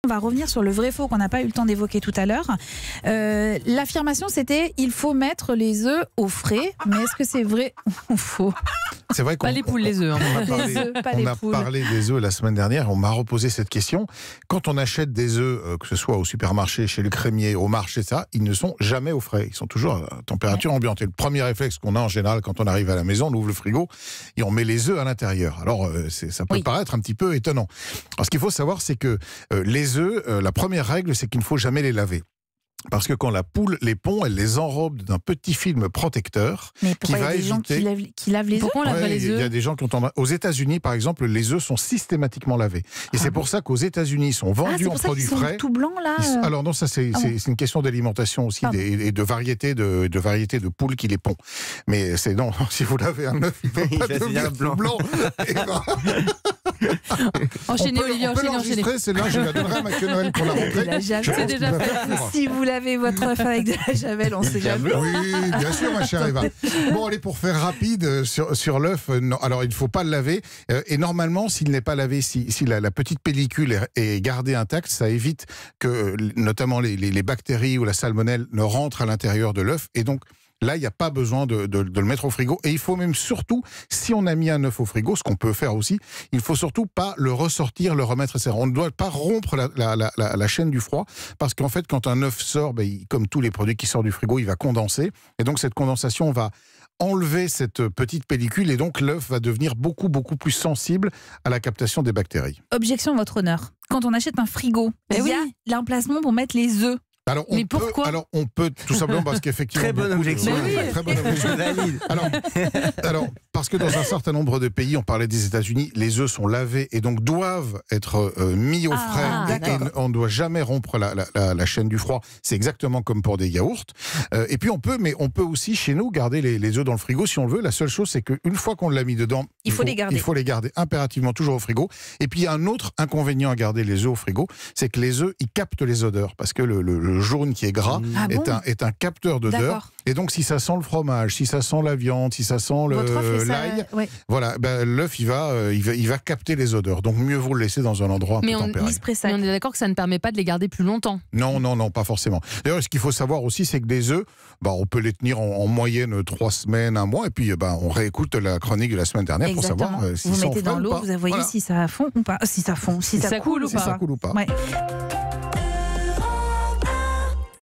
on va revenir sur le vrai-faux qu'on n'a pas eu le temps d'évoquer tout à l'heure. L'affirmation, c'était il faut mettre les œufs au frais. Mais est-ce que c'est vrai ou faux? C'est vrai qu'on Pas les poules, les œufs. On a parlé des œufs la semaine dernière. On m'a reposé cette question. Quand on achète des œufs, que ce soit au supermarché, chez le crémier, au marché, ça, ils ne sont jamais au frais. Ils sont toujours à température ambiante. Et le premier réflexe qu'on a en général quand on arrive à la maison, on ouvre le frigo et on met les œufs à l'intérieur. Alors, ça peut paraître un petit peu étonnant. Alors, ce qu'il faut savoir, c'est que les œufs, la première règle, c'est qu'il ne faut jamais les laver. Parce que quand la poule les pond, elle les enrobe d'un petit film protecteur. Mais pourquoi il y a des gens qui lavent les œufs? Pourquoi on lave les œufs? Il y a des gens qui ont aux États-Unis, par exemple, les œufs sont systématiquement lavés. Et c'est pour ça qu'aux États-Unis, ils sont vendus en produits frais. Sont tout blancs là. Alors non, ça c'est une question d'alimentation aussi et de variété de poules qui les pond. Mais c'est non, si vous lavez un œuf, il ne va pas devenir blanc. Enchaînez, Olivier, on peut l'enregistrer, c'est là, je la donnerai à Mathieu Noël pour la rentrée. C'est déjà fait. Si vous lavez votre œuf avec de la javel, on sait jamais. Oui, bien sûr, ma chère Eva. Bon, allez, pour faire rapide sur l'œuf, alors il ne faut pas le laver. Et normalement, s'il n'est pas lavé, si la petite pellicule est gardée intacte, ça évite que notamment les bactéries ou la salmonelle ne rentrent à l'intérieur de l'œuf. Et donc, là, il n'y a pas besoin de le mettre au frigo. Et il faut même surtout, si on a mis un œuf au frigo, ce qu'on peut faire aussi, il ne faut surtout pas le ressortir, le remettre. On ne doit pas rompre la chaîne du froid, parce qu'en fait, quand un œuf sort, comme tous les produits qui sortent du frigo, il va condenser. Et donc, cette condensation va enlever cette petite pellicule, et donc l'œuf va devenir beaucoup, beaucoup plus sensible à la captation des bactéries. Objection, votre honneur. Quand on achète un frigo, il y a l'emplacement pour mettre les œufs. Alors, on peut tout simplement parce qu'effectivement... Très bonne objection. Très bonne objection. Alors, parce que dans un certain nombre de pays, on parlait des États-Unis, les œufs sont lavés et donc doivent être mis au frais. Et on ne doit jamais rompre la chaîne du froid. C'est exactement comme pour des yaourts. Et puis on peut aussi chez nous garder les œufs dans le frigo si on le veut. La seule chose, c'est qu'une fois qu'on l'a mis dedans, il faut les garder impérativement toujours au frigo. Et puis il y a un autre inconvénient à garder les œufs au frigo, c'est que les œufs, ils captent les odeurs, parce que le jaune qui est gras est un capteur d'odeur. Et donc si ça sent le fromage, si ça sent la viande, si ça sent l'ail, voilà, l'œuf il va capter les odeurs. Donc mieux vaut le laisser dans un endroit un peu tempéré. Mais on est d'accord que ça ne permet pas de les garder plus longtemps. Non, pas forcément. D'ailleurs, ce qu'il faut savoir aussi, c'est que des œufs, on peut les tenir en moyenne 3 semaines, 1 mois, et puis on réécoute la chronique de la semaine dernière pour savoir si vous ça mettez dans l'eau, vous voyez si ça fond ou pas, si ça coule ou pas. Ouais.